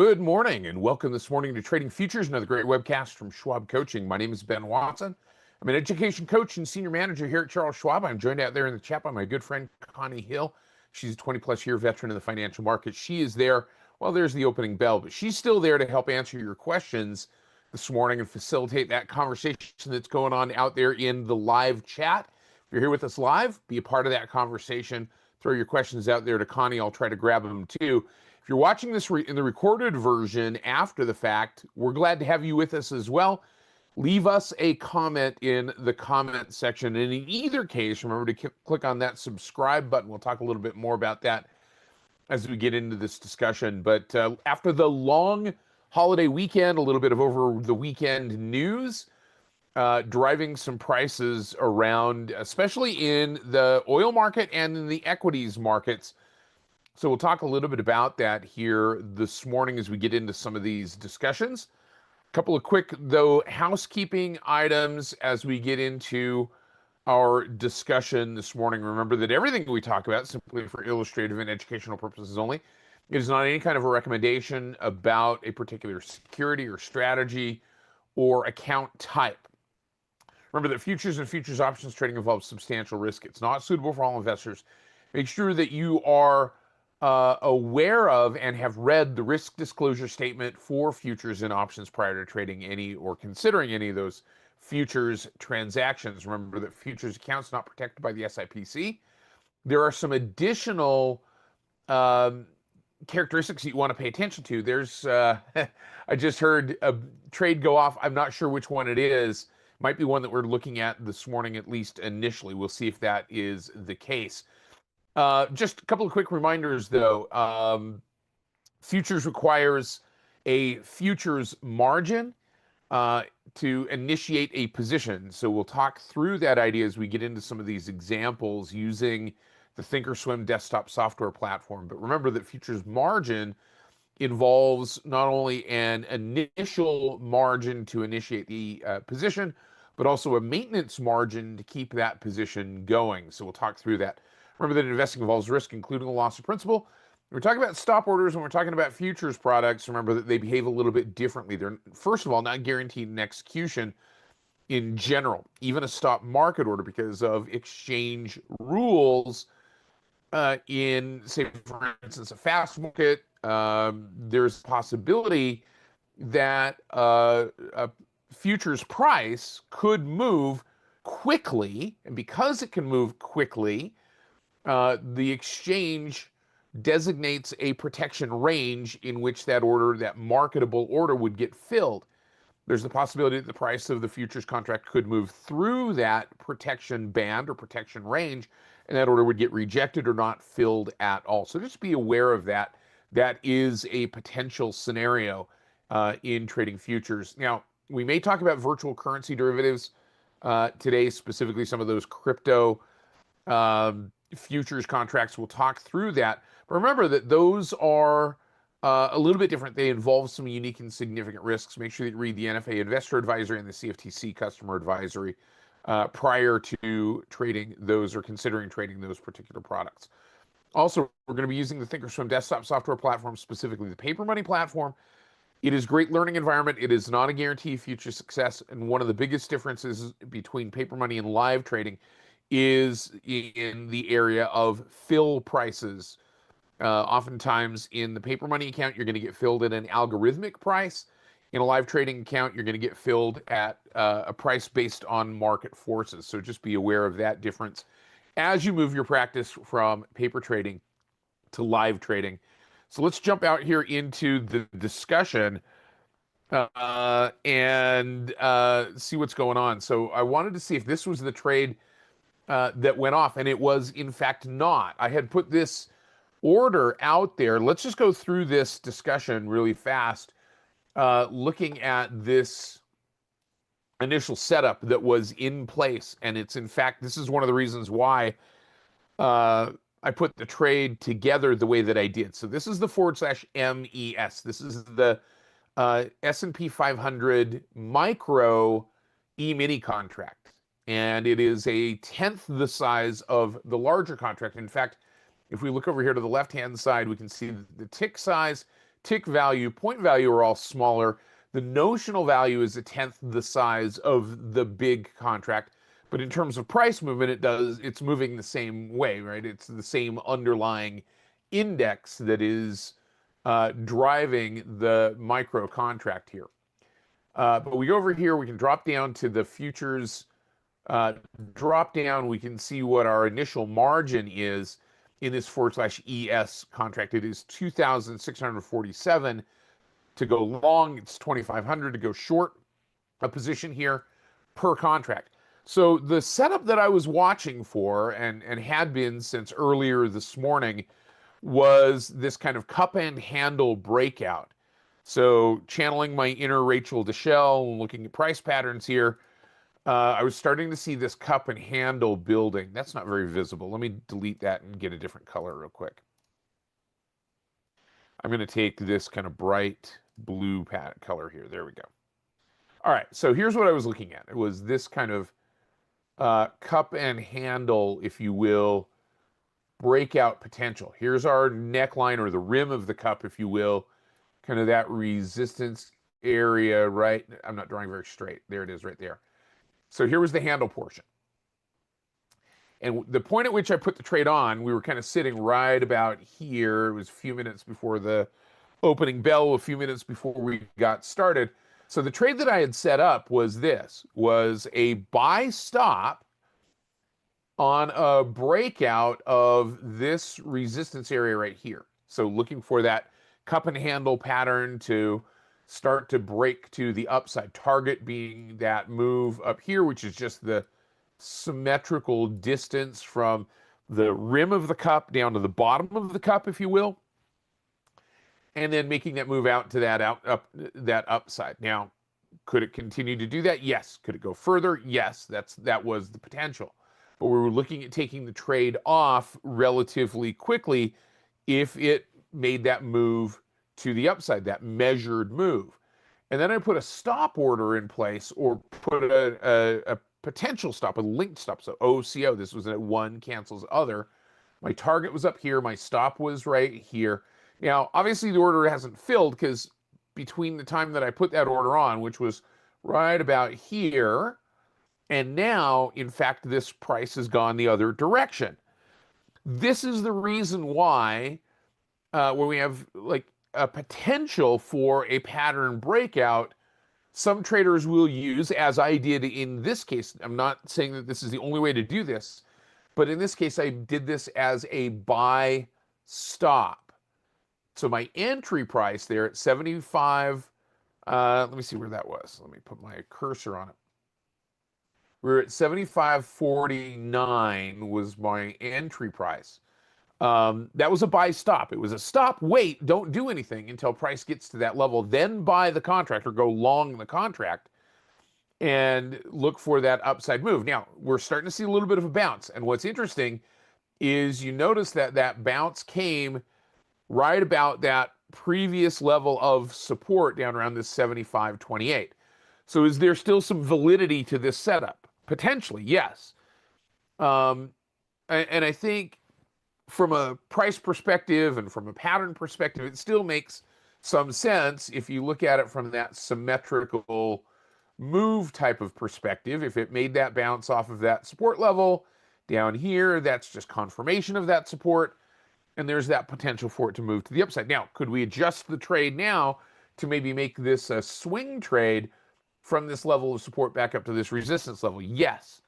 Good morning and welcome this morning to Trading Futures, another great webcast from Schwab Coaching. My name is Ben Watson. I'm an education coach and senior manager here at Charles Schwab. I'm joined out there in the chat by my good friend Connie Hill. She's a 20-plus year veteran of the financial market. She is there, well, there's the opening bell, but she's still there to help answer your questions this morning and facilitate that conversation that's going on out there in the live chat. If you're here with us live, be a part of that conversation. Throw your questions out there to Connie. I'll try to grab them too. If you're watching this in the recorded version after the fact, we're glad to have you with us as well. Leave us a comment in the comment section. And in either case, remember to click on that subscribe button. We'll talk a little bit more about that as we get into this discussion. But after the long holiday weekend, a little bit of over the weekend news, driving some prices around, especially in the oil market and in the equities markets. So we'll talk a little bit about that here this morning as we get into some of these discussions. A couple of quick, though, housekeeping items as we get into our discussion this morning. Remember that everything we talk about, simply for illustrative and educational purposes only, it is not any kind of a recommendation about a particular security or strategy or account type. Remember that futures and futures options trading involves substantial risk. It's not suitable for all investors. Make sure that you are aware of and have read the risk disclosure statement for futures and options prior to trading any or considering any of those futures transactions. Remember that futures accounts not protected by the SIPC. There are some additional characteristics that you want to pay attention to. There's, I just heard a trade go off. I'm not sure which one it is. Might be one that we're looking at this morning, at least initially. We'll see if that is the case. Just a couple of quick reminders, though. Futures requires a futures margin to initiate a position. So we'll talk through that idea as we get into some of these examples using the Thinkorswim desktop software platform. But remember that futures margin involves not only an initial margin to initiate the position, but also a maintenance margin to keep that position going. So we'll talk through that. Remember that investing involves risk, including the loss of principal. When we're talking about stop orders, when we're talking about futures products, remember that they behave a little bit differently. They're, first of all, not guaranteed in execution in general, even a stop market order, because of exchange rules. In, say, for instance, a fast market, there's a possibility that a futures price could move quickly, and because it can move quickly, the exchange designates a protection range in which that order, that marketable order, would get filled. There's the possibility that the price of the futures contract could move through that protection band or protection range, and that order would get rejected or not filled at all. So just be aware of that. That is a potential scenario in trading futures. Now, we may talk about virtual currency derivatives today, specifically some of those crypto futures contracts. We'll talk through that. But remember that those are a little bit different. They involve some unique and significant risks. Make sure that you read the NFA Investor Advisory and the CFTC Customer Advisory prior to trading those or considering trading those particular products. Also, we're going to be using the Thinkorswim desktop software platform, specifically the Paper Money platform. It is a great learning environment. It is not a guarantee of future success. And one of the biggest differences between Paper Money and live trading is in the area of fill prices. Oftentimes in the Paper Money account, you're going to get filled at an algorithmic price. In a live trading account, you're going to get filled at a price based on market forces. So just be aware of that difference as you move your practice from paper trading to live trading. So let's jump out here into the discussion and see what's going on. So I wanted to see if this was the trade that went off, and it was in fact not. I had put this order out there. Let's just go through this discussion really fast, looking at this initial setup that was in place. And it's, in fact, this is one of the reasons why I put the trade together the way that I did. So this is the /MES. This is the S&P 500 micro E-mini contract. And it is a tenth the size of the larger contract. In fact, if we look over here to the left-hand side, we can see the tick size tick value, point value are all smaller. The notional value is a tenth the size of the big contract, but in terms of price movement, it's moving the same way, right? It's the same underlying index that is driving the micro contract here. But we go over here, we can drop down to the futures drop down, we can see what our initial margin is in this /ES contract. It is 2,647 to go long. It's 2,500 to go short a position here per contract. So the setup that I was watching for and had been since earlier this morning was this kind of cup and handle breakout. So channeling my inner Rachel Deshelle, looking at price patterns here, I was starting to see this cup and handle building. That's not very visible. Let me delete that and get a different color real quick. I'm going to take this kind of bright blue color here. There we go. All right, so here's what I was looking at. It was this kind of cup and handle, if you will, breakout potential. Here's our neckline, or the rim of the cup, if you will, kind of that resistance area, right? I'm not drawing very straight. There it is right there. So here was the handle portion. And the point at which I put the trade on, we were kind of sitting right about here. It was a few minutes before the opening bell, a few minutes before we got started. So the trade that I had set up was a buy stop on a breakout of this resistance area right here. So looking for that cup and handle pattern to start to break to the upside, target being that move up here, which is just the symmetrical distance from the rim of the cup down to the bottom of the cup, if you will, and then making that move out to that upside. Now, could it continue to do that? Yes. Could it go further? Yes. That was the potential. But we were looking at taking the trade off relatively quickly if it made that move to the upside, that measured move. And then I put a stop order in place, or put a potential stop, a linked stop. So OCO, this was a one cancels other. My target was up here. My stop was right here. Now, obviously the order hasn't filled, because between the time that I put that order on, which was right about here, and now, in fact, this price has gone the other direction. This is the reason why when we have like a potential for a pattern breakout, some traders will use, as I did in this case. I'm not saying that this is the only way to do this, but in this case, I did this as a buy stop. So my entry price there at 75, let me see where that was. Let me put my cursor on it. We were at 75.49 was my entry price. That was a buy stop. It was a stop, wait, don't do anything until price gets to that level, then buy the contract or go long the contract and look for that upside move. Now, we're starting to see a little bit of a bounce. And what's interesting is you notice that that bounce came right about that previous level of support down around this 75.28. So is there still some validity to this setup? Potentially, yes. And I think from a price perspective and from a pattern perspective, it still makes some sense if you look at it from that symmetrical move type of perspective. If it made that bounce off of that support level down here, that's just confirmation of that support, and there's that potential for it to move to the upside. Now, could we adjust the trade now to maybe make this a swing trade from this level of support back up to this resistance level? Yes.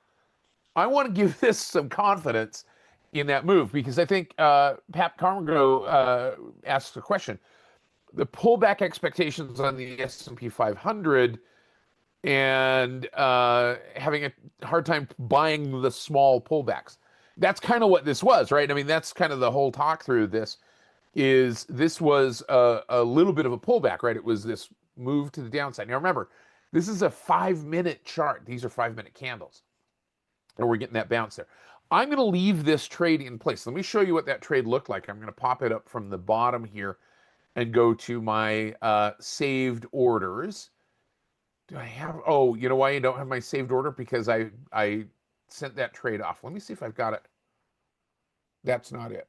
I want to give this some confidence in that move, because I think Pat Carmago asks a question. The pullback expectations on the S&P 500 and having a hard time buying the small pullbacks. That's kind of what this was, right? I mean, that's kind of the whole talk through this. This was a little bit of a pullback, right? It was this move to the downside. Now remember, this is a 5-minute chart. These are 5-minute candles. And we're getting that bounce there. I'm going to leave this trade in place. Let me show you what that trade looked like. I'm going to pop it up from the bottom here and go to my saved orders. Do I have, oh, you know why you don't have my saved order? Because I sent that trade off. Let me see if I've got it. That's not it.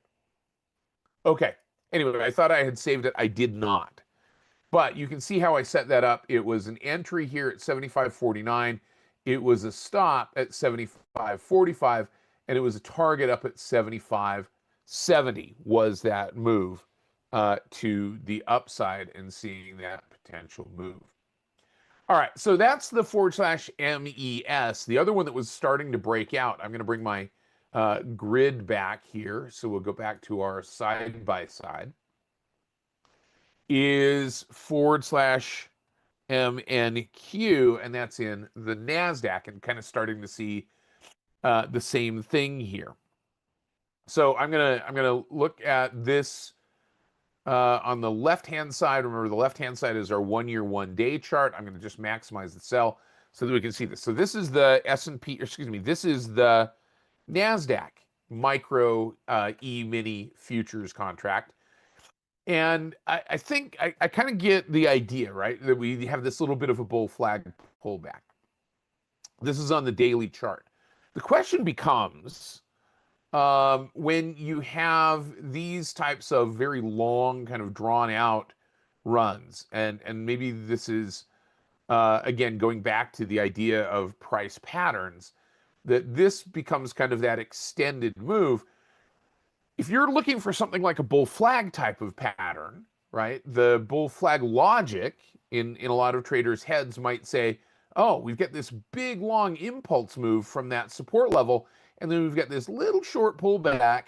Okay. Anyway, I thought I had saved it. I did not. But you can see how I set that up. It was an entry here at 75.49. It was a stop at 75.45, and it was a target up at 75.70 was that move to the upside and seeing that potential move. All right, so that's the /MES. The other one that was starting to break out, I'm going to bring my grid back here. So we'll go back to our side by side, is /MNQ, and that's in the NASDAQ, and kind of starting to see the same thing here. So I'm gonna look at this on the left-hand side. Remember, the left-hand side is our 1-year, 1-day chart. I'm going to just maximize the cell so that we can see this. So this is the S&P, excuse me, this is the NASDAQ micro E-mini futures contract. And I think I kind of get the idea, right? That we have this little bit of a bull flag pullback. This is on the daily chart. The question becomes, when you have these types of very long, kind of drawn out runs, and maybe this is, again, going back to the idea of price patterns, that this becomes kind of that extended move. If you're looking for something like a bull flag type of pattern, right, the bull flag logic in a lot of traders' heads might say, oh, we've got this big long impulse move from that support level, and then we've got this little short pullback.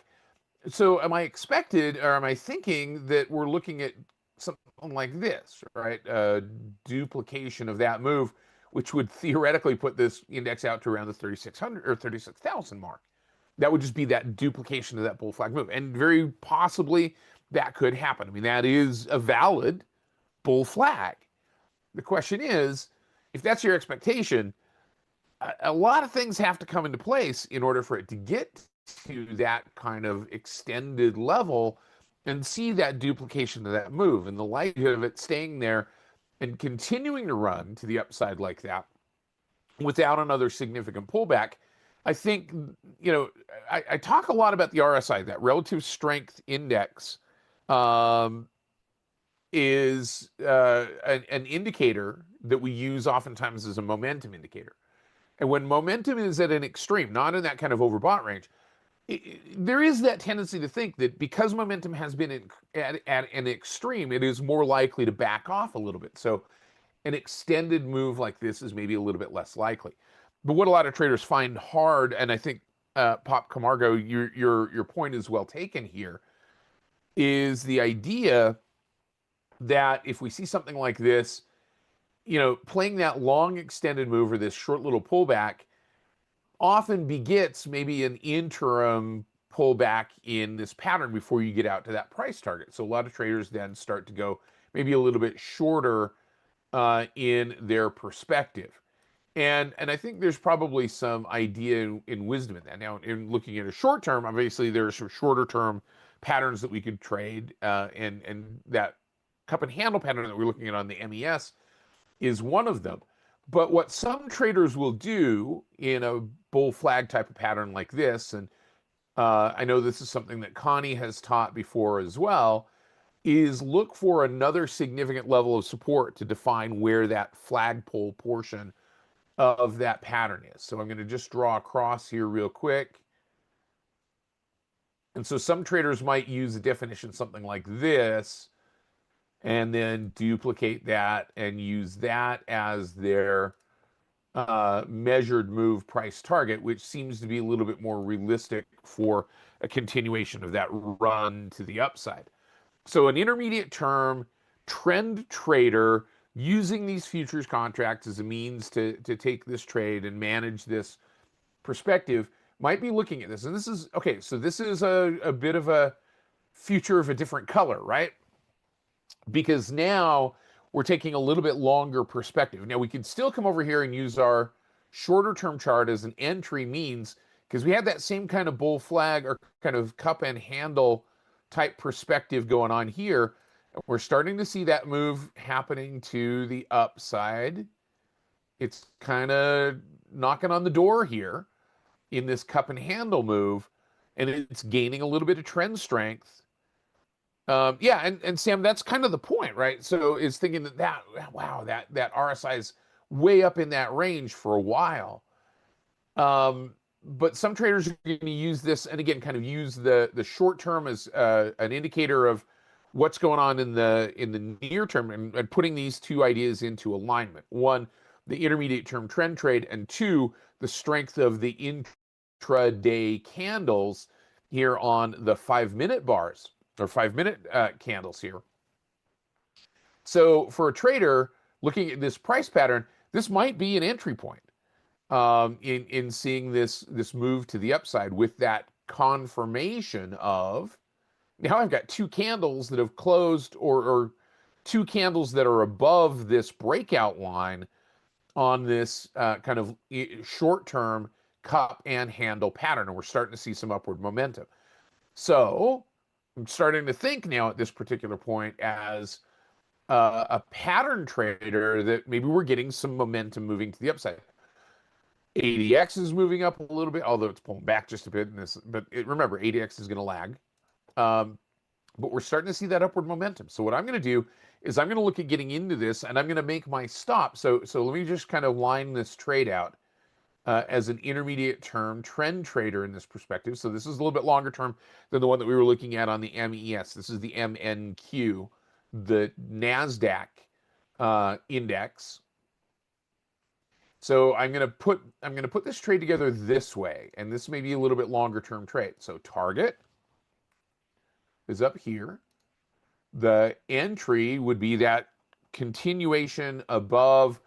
So am I expected, or am I thinking that we're looking at something like this, right? A duplication of that move, which would theoretically put this index out to around the 3,600 or 36,000 mark. That would just be that duplication of that bull flag move. And very possibly that could happen. I mean, that is a valid bull flag. The question is, if that's your expectation, a lot of things have to come into place in order for it to get to that kind of extended level and see that duplication of that move, and the likelihood of it staying there and continuing to run to the upside like that without another significant pullback. I think, you know, I talk a lot about the RSI, that relative strength index, is an indicator that we use oftentimes as a momentum indicator. And when momentum is at an extreme, not in that kind of overbought range, there is that tendency to think that because momentum has been at an extreme, it is more likely to back off a little bit. So an extended move like this is maybe a little bit less likely. But what a lot of traders find hard, and I think Pop Camargo, your point is well taken here, is the idea that if we see something like this, you know, playing that long extended move or this short little pullback often begets maybe an interim pullback in this pattern before you get out to that price target. So a lot of traders then start to go maybe a little bit shorter in their perspective. And I think there's probably some idea in wisdom in that. Now, in looking at a short term, obviously there are some shorter term patterns that we could trade, and that cup and handle pattern that we're looking at on the MES is one of them. But what some traders will do in a bull flag type of pattern like this, and I know this is something that Connie has taught before as well, is look for another significant level of support to define where that flagpole portion of that pattern is. So I'm going to just draw a cross here real quick. And so some traders might use a definition something like this, and then duplicate that and use that as their measured move price target, which seems to be a little bit more realistic for a continuation of that run to the upside. So an intermediate term trend trader using these futures contracts as a means to take this trade and manage this perspective might be looking at this. And this is, okay, so this is a bit of a future of a different color, right? Because now we're taking a little bit longer perspective. Now we can still come over here and use our shorter term chart as an entry means, because we have that same kind of bull flag or kind of cup and handle type perspective going on here. We're starting to see that move happening to the upside. It's kind of knocking on the door here in this cup and handle move, and it's gaining a little bit of trend strength. Yeah, and Sam, that's kind of the point, right? So is thinking that wow, that RSI is way up in that range for a while. But some traders are going to use this, and again, kind of use the short term as an indicator of what's going on in the near term, and putting these two ideas into alignment. One, the intermediate term trend trade, and two, the strength of the intraday candles here on the 5-minute bars or 5-minute candles here. So for a trader looking at this price pattern, this might be an entry point in seeing this move to the upside with that confirmation of now I've got two candles that have closed, or two candles that are above this breakout line on this kind of short-term cup and handle pattern, and we're starting to see some upward momentum. So I'm starting to think now at this particular point as a pattern trader that maybe we're getting some momentum moving to the upside. ADX is moving up a little bit, although it's pulling back just a bit in this. But remember, ADX is going to lag. But we're starting to see that upward momentum. So what I'm going to do is I'm going to look at getting into this, and I'm going to make my stop. So let me just kind of line this trade out as an intermediate term trend trader in this perspective. So this is a little bit longer term than the one that we were looking at on the MES. This is the MNQ, the NASDAQ index. So I'm going to put this trade together this way, and this may be a little bit longer term trade. So target is up here. The entry would be that continuation above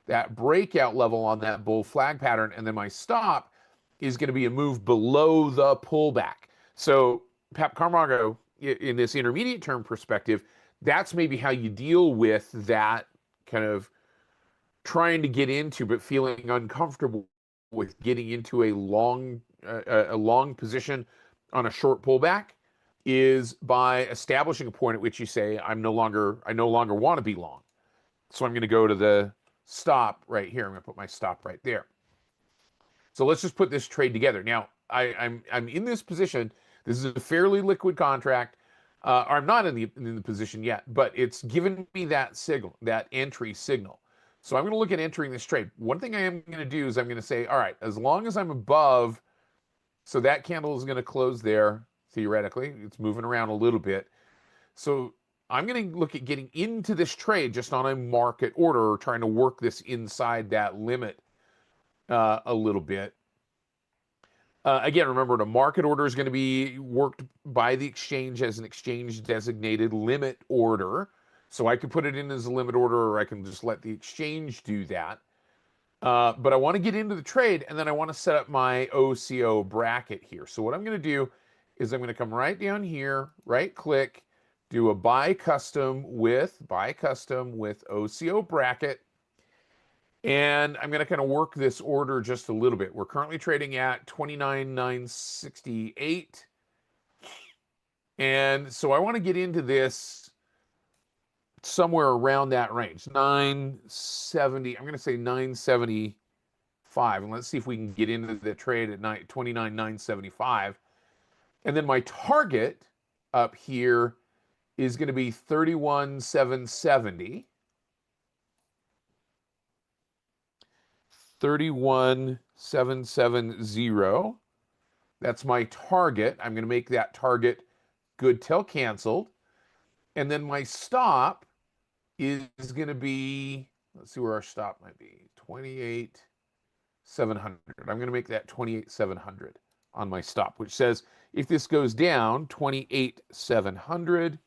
that breakout level on that bull flag pattern, and then my stop is going to be a move below the pullback. So Pat Camargo, in this intermediate term perspective, that's maybe how you deal with that kind of trying to get into but feeling uncomfortable with getting into a long position on a short pullback, is by establishing a point at which you say I no longer want to be long. So I'm going to go to the stop right here. I'm going to put my stop right there. So let's just put this trade together. Now I'm in this position. This is a fairly liquid contract. Or I'm not in the position yet, but it's given me that signal, that entry signal. So I'm going to look at entering this trade. One thing I am going to do is I'm going to say, all right, as long as I'm above, so that candle is going to close there, theoretically. It's moving around a little bit. So I'm going to look at getting into this trade just on a market order, trying to work this inside that limit a little bit. Again, remember, the market order is going to be worked by the exchange as an exchange designated limit order. So I could put it in as a limit order, or I can just let the exchange do that. But I want to get into the trade, and then I want to set up my OCO bracket here. So what I'm going to do is I'm going to come right down here, right click, do a buy custom with OCO bracket. And I'm going to kind of work this order just a little bit. We're currently trading at 29,968. And so I want to get into this somewhere around that range, 970. I'm going to say 975. And let's see if we can get into the trade at 29,975. And then my target up here is going to be 31,770. 31,770. That's my target. I'm going to make that target good till canceled. And then my stop is going to be, let's see where our stop might be, 28,700. I'm going to make that 28,700 on my stop, which says if this goes down 28,700,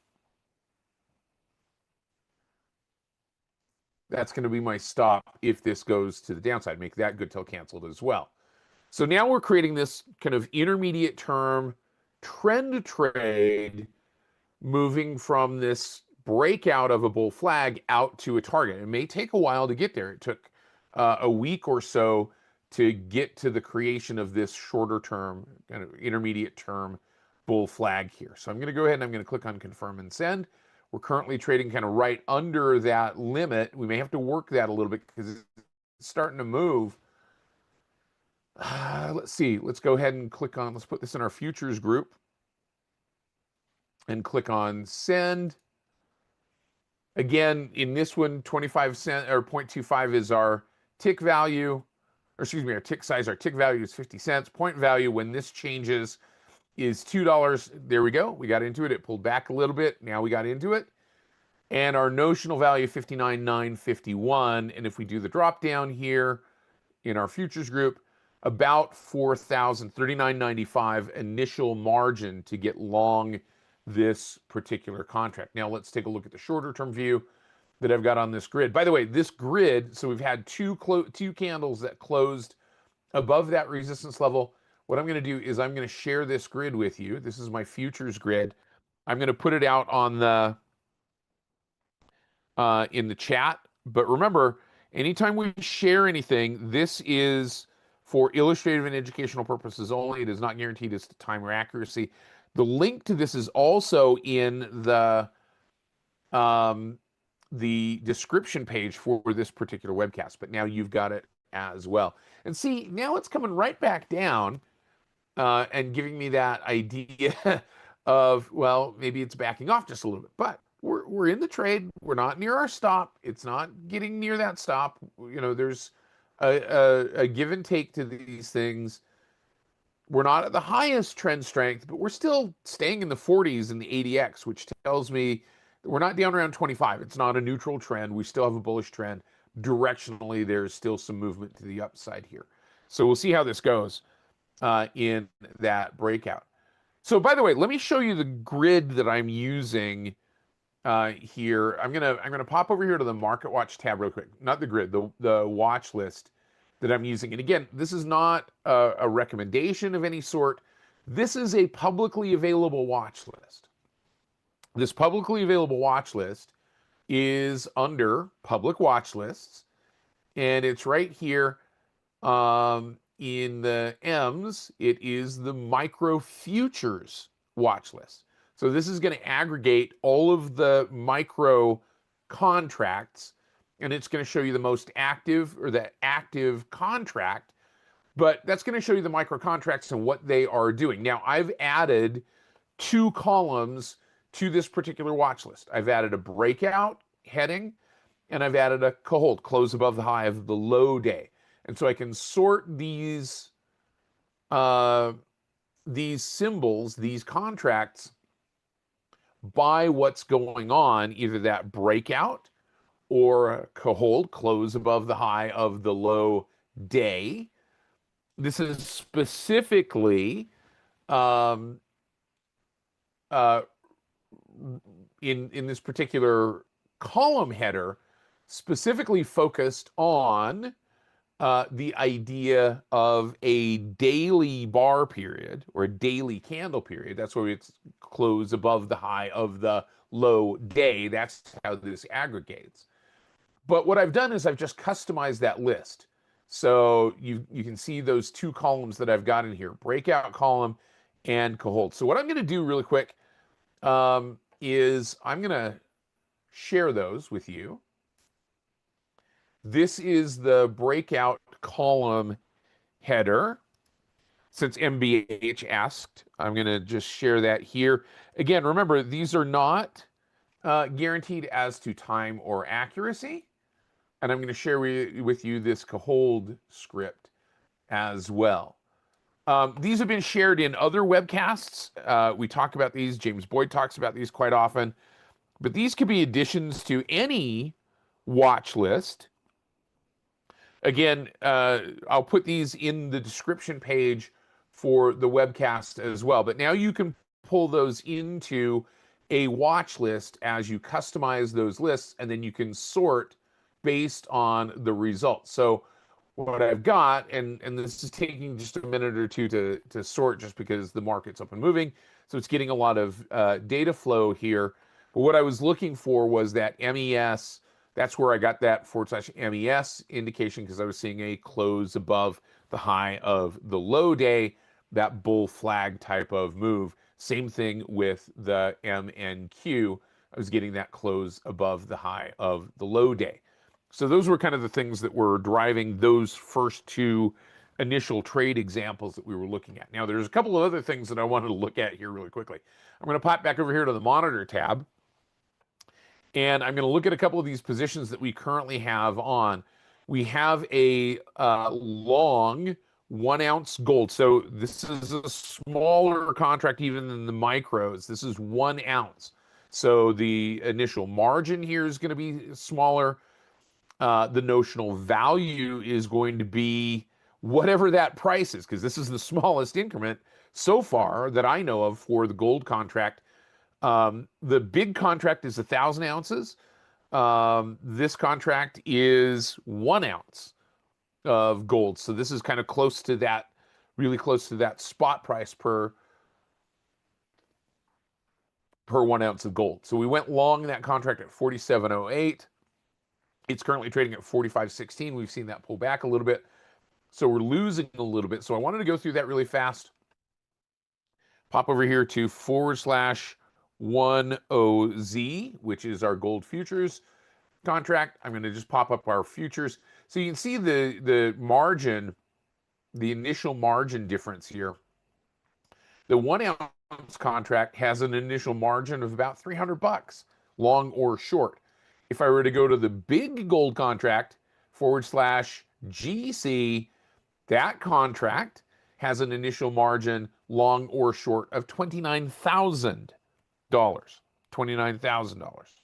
that's going to be my stop if this goes to the downside. Make that good till canceled as well. So now we're creating this kind of intermediate term trend trade, moving from this breakout of a bull flag out to a target. It may take a while to get there. It took a week or so to get to the creation of this shorter term, kind of intermediate term bull flag here. So I'm going to go ahead and I'm going to click on confirm and send. We're currently trading kind of right under that limit. We may have to work that a little bit because it's starting to move. Let's see. Let's go ahead and click on, let's put this in our futures group. and click on send. Again, in this one, 25 cent or 0.25 is our tick value, or excuse me, our tick size. Our tick value is 50 cents. Point value when this changes is $2. There we go. We got into it. It pulled back a little bit. Now we got into it. And our notional value 59,951. And if we do the drop down here in our futures group, about 4,000, 39.95 initial margin to get long this particular contract. Now let's take a look at the shorter term view that I've got on this grid. By the way, this grid, so we've had two candles that closed above that resistance level. What I'm going to do is I'm going to share this grid with you. This is my futures grid. I'm going to put it out on the in the chat. But remember, anytime we share anything, this is for illustrative and educational purposes only. It is not guaranteed as to time or accuracy. The link to this is also in the description page for this particular webcast. But now you've got it as well. And see, now it's coming right back down and giving me that idea of, well, maybe it's backing off just a little bit. But we're in the trade. We're not near our stop. It's not getting near that stop. You know, there's a give and take to these things. We're not at the highest trend strength, but we're still staying in the 40s in the ADX, which tells me that we're not down around 25. It's not a neutral trend. We still have a bullish trend. Directionally, there's still some movement to the upside here. So we'll see how this goes in that breakout. So by the way, let me show you the grid that I'm using here. I'm gonna pop over here to the Market Watch tab real quick. Not the grid, the watch list that I'm using. And again, this is not a recommendation of any sort. This is a publicly available watch list. This publicly available watch list is under public watch lists, and it's right here in the M's. It is the micro futures watch list. So this is going to aggregate all of the micro contracts, and it's going to show you the most active or the active contract, but that's going to show you the micro contracts and what they are doing. Now, I've added 2 columns to this particular watch list. I've added a breakout heading, and I've added a hold, close above the high of the low day. And so I can sort these symbols, these contracts, by what's going on, either that breakout or hold, close above the high of the low day. This is specifically in this particular column header, specifically focused on the idea of a daily bar period or a daily candle period. That's where it's close above the high of the low day. That's how this aggregates. But what I've done is I've just customized that list. So you can see those 2 columns that I've got in here, breakout column and hold. So what I'm going to do really quick is I'm going to share those with you. This is the breakout column header. Since MBH asked, I'm going to just share that here. Again, remember, these are not guaranteed as to time or accuracy. And I'm going to share with you this hold script as well. These have been shared in other webcasts. We talk about these. James Boyd talks about these quite often. But these could be additions to any watch list. Again, I'll put these in the description page for the webcast as well. But now you can pull those into a watch list as you customize those lists, and then you can sort based on the results. So what I've got, and this is taking just a minute or two to sort just because the market's up and moving, so it's getting a lot of data flow here. But what I was looking for was that MES. That's where I got that /MES indication, because I was seeing a close above the high of the low day, that bull flag type of move. Same thing with the MNQ. I was getting that close above the high of the low day. So those were kind of the things that were driving those first 2 initial trade examples that we were looking at. Now, there's a couple of other things that I wanted to look at here really quickly. I'm going to pop back over here to the monitor tab, and I'm going to look at a couple of these positions that we currently have on. We have a long 1 ounce gold. So this is a smaller contract even than the micros. This is 1 ounce. So the initial margin here is going to be smaller. The notional value is going to be whatever that price is, because this is the smallest increment so far that I know of for the gold contract. The big contract is 1,000 ounces. This contract is 1 ounce of gold. So this is kind of close to that, really close to that spot price per 1 ounce of gold. So we went long that contract at 47.08. It's currently trading at 45.16. We've seen that pull back a little bit. So we're losing a little bit. So I wanted to go through that really fast. Pop over here to /10Z, which is our gold futures contract. I'm going to just pop up our futures. So you can see the margin, the initial margin difference here. The 1 ounce contract has an initial margin of about $300, long or short. If I were to go to the big gold contract /GC, that contract has an initial margin, long or short, of $29,000. $29,000.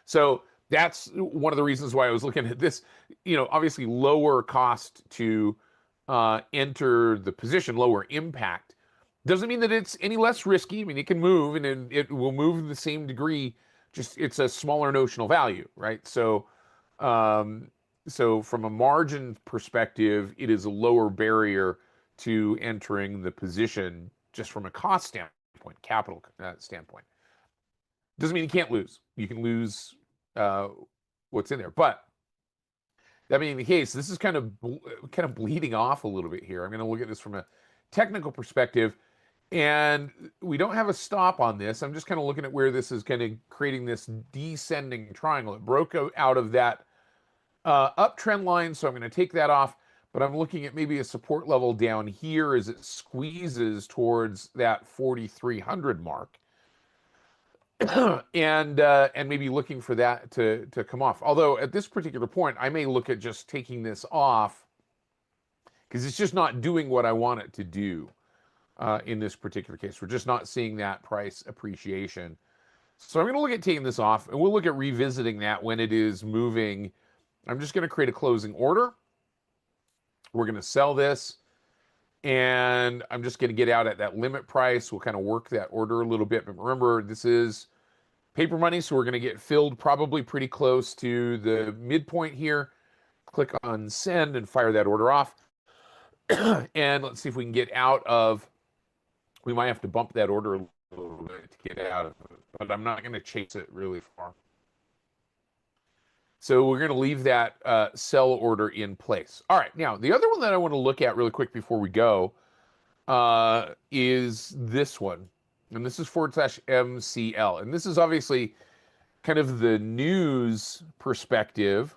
So that's one of the reasons why I was looking at this. Obviously lower cost to enter the position, lower impact. Doesn't mean that it's any less risky. I mean, it can move and it will move in the same degree. Just it's a smaller notional value, right? So from a margin perspective, it is a lower barrier to entering the position just from a cost standpoint, capital standpoint. Doesn't mean you can't lose. You can lose what's in there. But that being the case, this is kind of bleeding off a little bit here. I'm going to look at this from a technical perspective. And we don't have a stop on this. I'm just kind of looking at where this is kind of creating this descending triangle. It broke out of that uptrend line, so I'm going to take that off. But I'm looking at maybe a support level down here as it squeezes towards that 4,300 mark. and maybe looking for that to come off. Although at this particular point, I may look at just taking this off because it's just not doing what I want it to do. In this particular case, we're just not seeing that price appreciation. So I'm going to look at taking this off, and we'll look at revisiting that when it is moving. I'm just going to create a closing order. We're going to sell this, and I'm just going to get out at that limit price. We'll kind of work that order a little bit. But remember, this is paper money, so we're going to get filled probably pretty close to the midpoint here. Click on send and fire that order off. And let's see if we can get out of. We might have to bump that order a little bit to get out of it, but I'm not going to chase it really far. So we're going to leave that sell order in place. All right, now the other one that I want to look at really quick before we go is this one, and this is /MCL, and this is obviously kind of the news perspective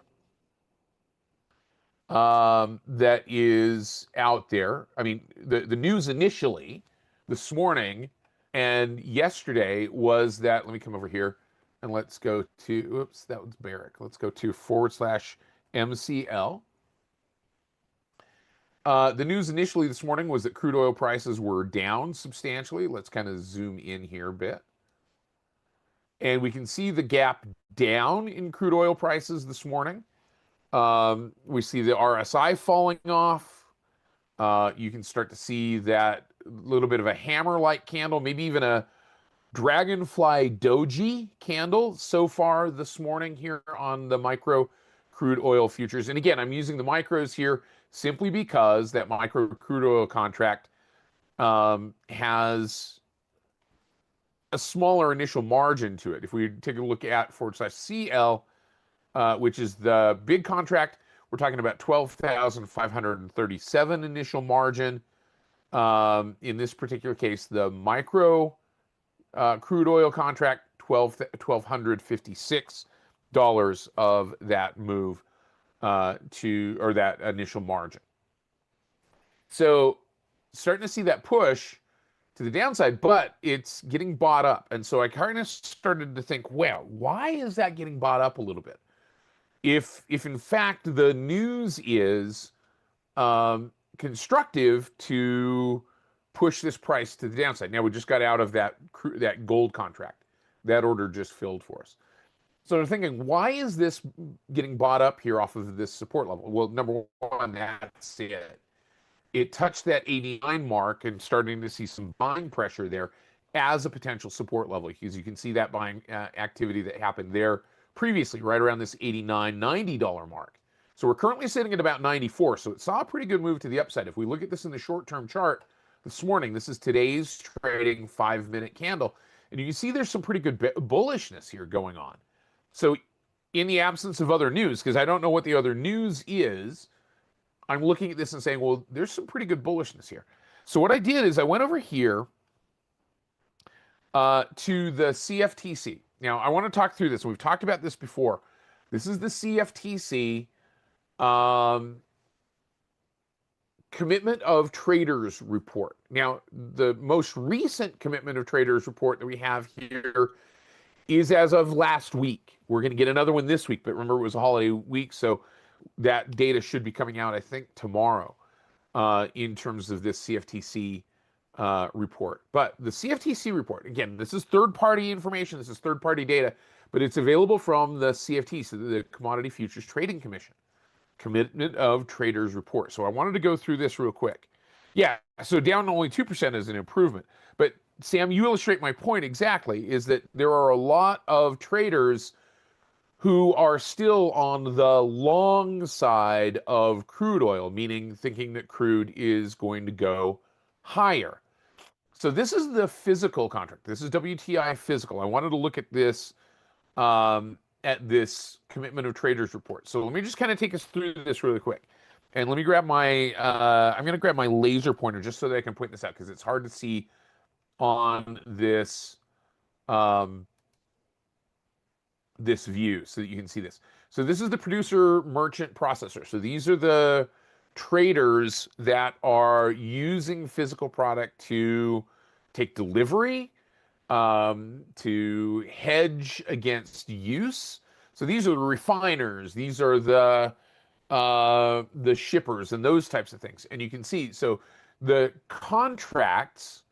that is out there. I mean, the news initially this morning and yesterday was that, let me come over here and let's go to, oops, that was Barrick. Let's go to /MCL. The news initially this morning was that crude oil prices were down substantially. Let's kind of zoom in here a bit. And we can see the gap down in crude oil prices this morning. We see the RSI falling off. You can start to see that little bit of a hammer-like candle, maybe even a dragonfly doji candle so far this morning here on the micro crude oil futures. And again, I'm using the micros here simply because that micro crude oil contract has a smaller initial margin to it. If we take a look at /CL, which is the big contract, we're talking about 12,537 initial margin. In this particular case, the micro crude oil contract, $1,256 of that move. or that initial margin. So starting to see that push to the downside, but it's getting bought up. And so I kind of started to think, well, why is that getting bought up a little bit? If in fact the news is constructive to push this price to the downside. Now we just got out of that gold contract. That order just filled for us. So I'm thinking, why is this getting bought up here off of this support level? Well, number one, that's it. It touched that 89 mark and starting to see some buying pressure there as a potential support level, because you can see that buying activity that happened there previously, right around this $89, $90 mark. So we're currently sitting at about 94. So it saw a pretty good move to the upside. If we look at this in the short-term chart this morning, this is today's trading 5-minute candle. And you can see there's some pretty good bullishness here going on. So in the absence of other news, because I don't know what the other news is, I'm looking at this and saying, well, there's some pretty good bullishness here. So what I did is I went over here to the CFTC. Now, I want to talk through this. We've talked about this before. This is the CFTC Commitment of Traders report. Now, the most recent Commitment of Traders report that we have here is as of last week. We're going to get another one this week, but remember it was a holiday week, so that data should be coming out, I think, tomorrow in terms of this CFTC report. But the CFTC report, again, this is third-party information, this is third-party data, but it's available from the CFTC, the Commodity Futures Trading Commission, Commitment of Traders report. So I wanted to go through this real quick. Yeah, so down only 2% is an improvement. But Sam, you illustrate my point exactly, is that there are a lot of traders who are still on the long side of crude oil, meaning thinking that crude is going to go higher. So this is the physical contract. This is WTI physical. I wanted to look at this Commitment of Traders report. So let me just kind of take us through this really quick. And let me grab my, I'm going to grab my laser pointer just so that I can point this out, because it's hard to see on this this view so that you can see this. So this is the producer merchant processor. So these are the traders that are using physical product to take delivery, to hedge against use. So these are the refiners, these are the shippers and those types of things. And you can see, so the contracts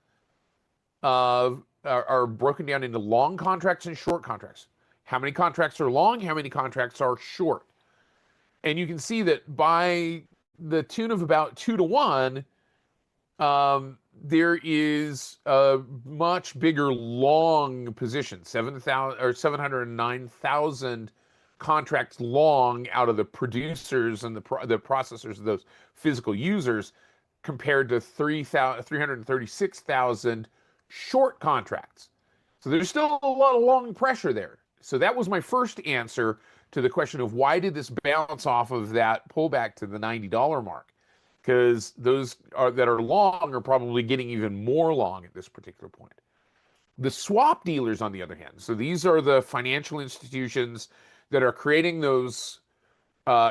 are broken down into long contracts and short contracts. How many contracts are long? How many contracts are short? And you can see that by the tune of about 2 to 1, there is a much bigger long position, 7,000 or 709,000 contracts long out of the producers and the processors of those physical users, compared to 336,000 short contracts. So there's still a lot of long pressure there. So that was my first answer to the question of why did this bounce off of that pullback to the $90 mark? Because those that are long are probably getting even more long at this particular point. The swap dealers, on the other hand, so these are the financial institutions that are creating those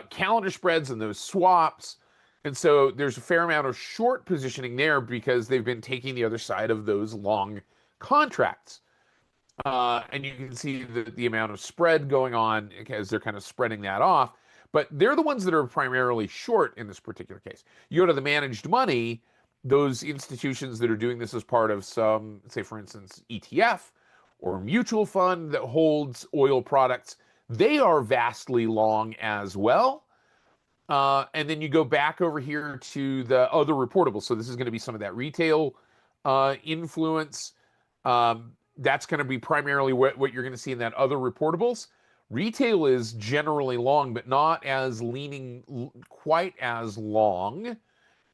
calendar spreads and those swaps. And so there's a fair amount of short positioning there because they've been taking the other side of those long contracts. And you can see the amount of spread going on as they're kind of spreading that off. But they're the ones that are primarily short in this particular case. You go to the managed money, those institutions that are doing this as part of some, say, for instance, ETF or mutual fund that holds oil products, they are vastly long as well. And then you go back over here to the other reportables. So this is going to be some of that retail influence. That's going to be primarily what you're going to see in that other reportables. Retail is generally long, but not as leaning quite as long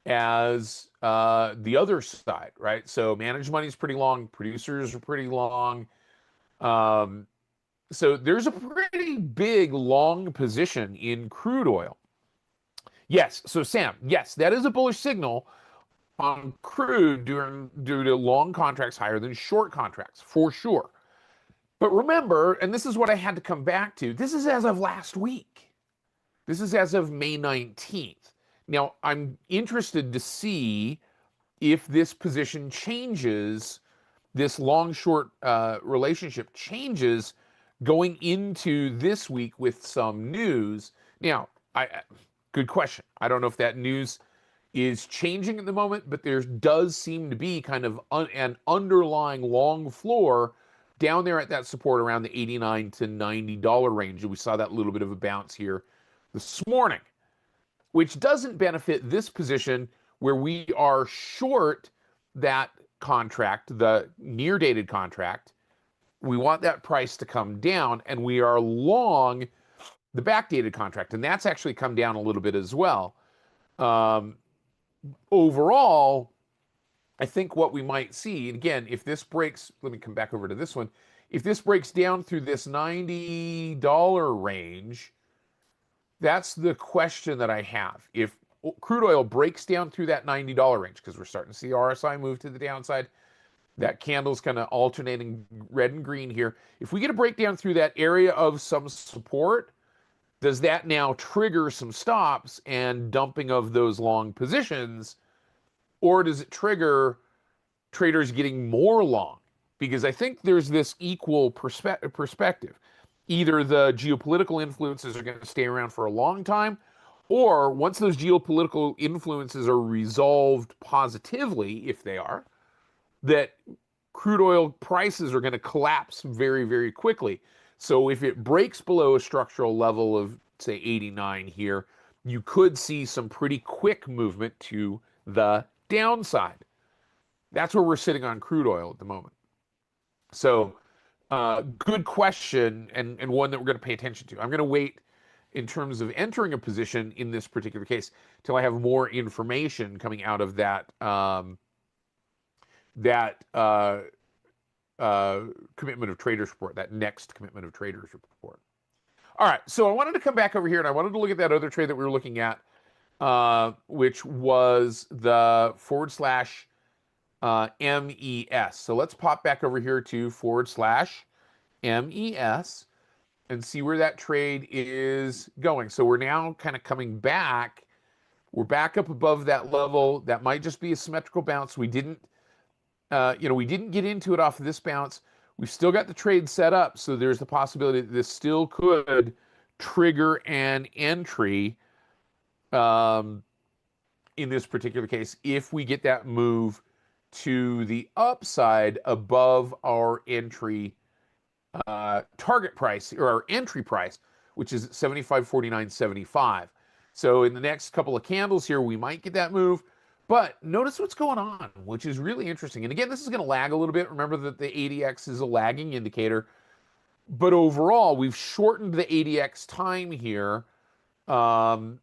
as the other side, right? So managed money is pretty long. Producers are pretty long. So there's a pretty big long position in crude oil. Yes, so Sam, yes, that is a bullish signal on crude due to long contracts higher than short contracts, for sure. But remember, and this is what I had to come back to, this is as of last week. This is as of May 19th. Now, I'm interested to see if this position changes, this long short relationship changes going into this week with some news. Now, good question. I don't know if that news is changing at the moment, but there does seem to be kind of an underlying long floor down there at that support around the $89 to $90 range. And we saw that little bit of a bounce here this morning, which doesn't benefit this position where we are short that contract, the near dated contract. We want that price to come down, and we are long the backdated contract, and that's actually come down a little bit as well. Overall, I think what we might see, and again, if this breaks, let me come back over to this one. If this breaks down through this $90 range, that's the question that I have. If crude oil breaks down through that $90 range, because we're starting to see RSI move to the downside, that candle's kind of alternating red and green here. If we get a breakdown through that area of some support, does that now trigger some stops and dumping of those long positions? Or does it trigger traders getting more long? Because I think there's this equal perspective. Either the geopolitical influences are going to stay around for a long time, or once those geopolitical influences are resolved positively, if they are, that crude oil prices are going to collapse very, very quickly. So if it breaks below a structural level of, say, 89 here, you could see some pretty quick movement to the downside. That's where we're sitting on crude oil at the moment. So good question, and one that we're going to pay attention to. I'm going to wait in terms of entering a position in this particular case till I have more information coming out of that commitment of traders report, that next commitment of traders report. All right, so I wanted to come back over here and I wanted to look at that other trade that we were looking at, which was the /MES. So let's pop back over here to /MES and see where that trade is going. So we're now kind of coming back. We're back up above that level. That might just be a symmetrical bounce. We didn't get into it off of this bounce. We've still got the trade set up, so there's the possibility that this still could trigger an entry in this particular case if we get that move to the upside above our entry target price, or our entry price, which is 75.49.75. So in the next couple of candles here, we might get that move. But notice what's going on, which is really interesting. And again, this is going to lag a little bit. Remember that the ADX is a lagging indicator. But overall, we've shortened the ADX time here. That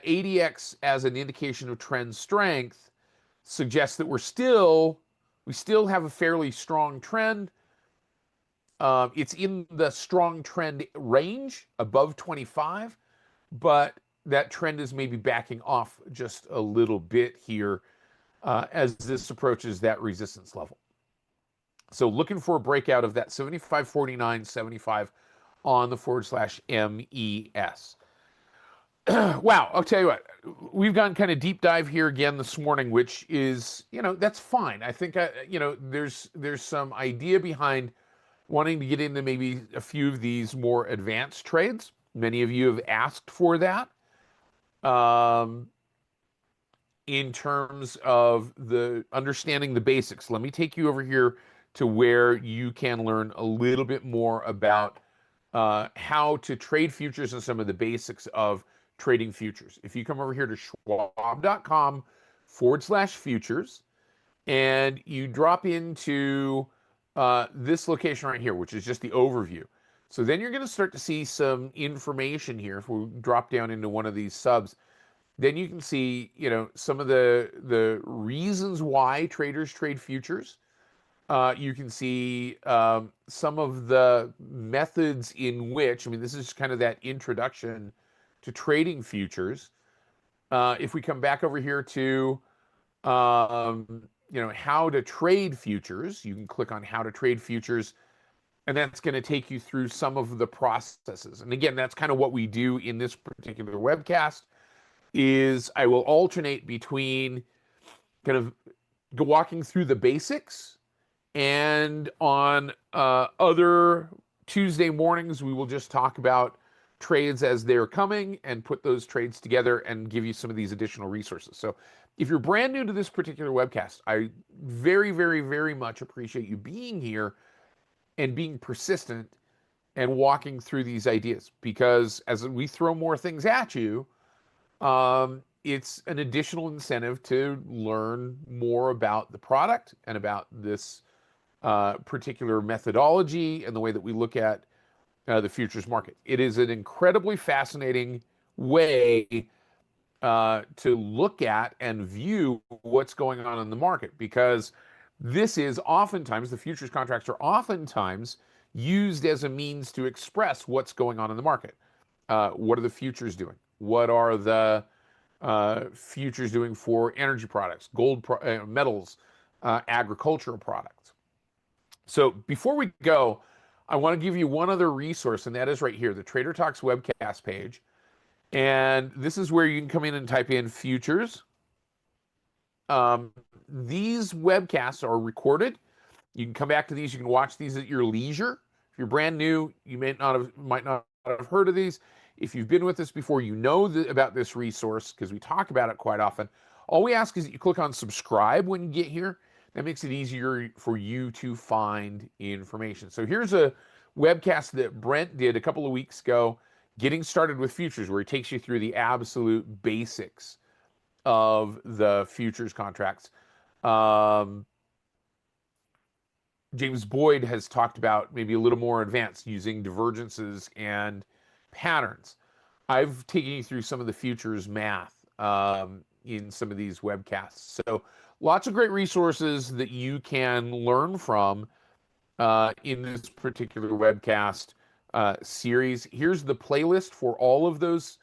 ADX as an indication of trend strength suggests that we still have a fairly strong trend. It's in the strong trend range above 25, but that trend is maybe backing off just a little bit here as this approaches that resistance level. So looking for a breakout of that 75.49.75 on the /MES. Wow, I'll tell you what, we've gone kind of deep dive here again this morning, which is, that's fine. I think, there's some idea behind wanting to get into maybe a few of these more advanced trades. Many of you have asked for that. In terms of the understanding the basics, let me take you over here to where you can learn a little bit more about how to trade futures and some of the basics of trading futures. If you come over here to schwab.com/futures and you drop into this location right here, which is just the overview. So then you're going to start to see some information here. If we drop down into one of these subs, then you can see, some of the reasons why traders trade futures. You can see some of the methods in which, this is kind of that introduction to trading futures. If we come back over here to, how to trade futures, you can click on how to trade futures. and that's going to take you through some of the processes. And again, that's kind of what we do in this particular webcast is I will alternate between kind of walking through the basics, and on other Tuesday mornings, we will just talk about trades as they're coming and put those trades together and give you some of these additional resources. So if you're brand new to this particular webcast, I very, very, very much appreciate you being here and being persistent and walking through these ideas, because as we throw more things at you, it's an additional incentive to learn more about the product and about this particular methodology and the way that we look at the futures market. It is an incredibly fascinating way to look at and view what's going on in the market, because this is oftentimes, the futures contracts are oftentimes used as a means to express what's going on in the market. What are the futures doing? What are the futures doing for energy products, gold, metals, agricultural products? So before we go, I want to give you one other resource, and that is right here, the Trader Talks webcast page. And this is where you can come in and type in futures. These webcasts are recorded. You can come back to these. You can watch these at your leisure. If you're brand new, you might not have heard of these. If you've been with us before, you know about this resource because we talk about it quite often. All we ask is that you click on subscribe when you get here. That makes it easier for you to find information. So here's a webcast that Brent did a couple of weeks ago, Getting Started with Futures, where he takes you through the absolute basics of the futures contracts. James Boyd has talked about maybe a little more advanced using divergences and patterns. I've taken you through some of the futures math in some of these webcasts. So lots of great resources that you can learn from in this particular webcast series. Here's the playlist for all of those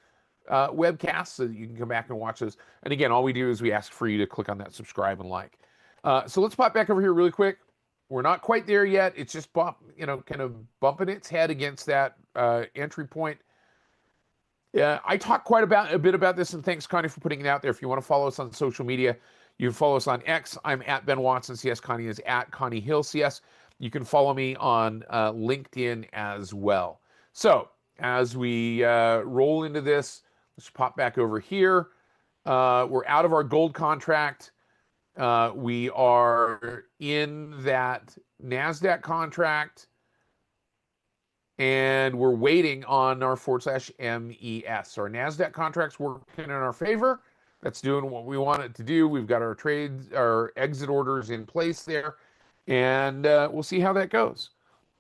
webcasts so that you can come back and watch those. And again, all we do is we ask for you to click on that subscribe and like. So let's pop back over here really quick. We're not quite there yet. It's just kind of bumping its head against that entry point. Yeah, I talk quite a bit about this, and thanks, Connie, for putting it out there. If you want to follow us on social media, you can follow us on X. I'm at Ben Watson CS. Connie is at Connie Hill CS. You can follow me on LinkedIn as well. So as we roll into this, let's pop back over here. We're out of our gold contract. We are in that NASDAQ contract, and we're waiting on our /MES. So our NASDAQ contract's working in our favor. That's doing what we want it to do. We've got our trades, our exit orders in place there, and we'll see how that goes.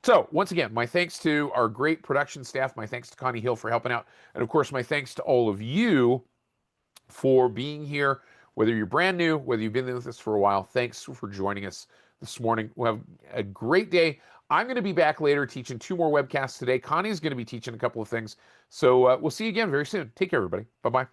So once again, my thanks to our great production staff. My thanks to Connie Hill for helping out. And of course, my thanks to all of you for being here. Whether you're brand new, whether you've been with us for a while, thanks for joining us this morning. We'll have a great day. I'm going to be back later teaching 2 more webcasts today. Connie's going to be teaching a couple of things. So we'll see you again very soon. Take care, everybody. Bye-bye.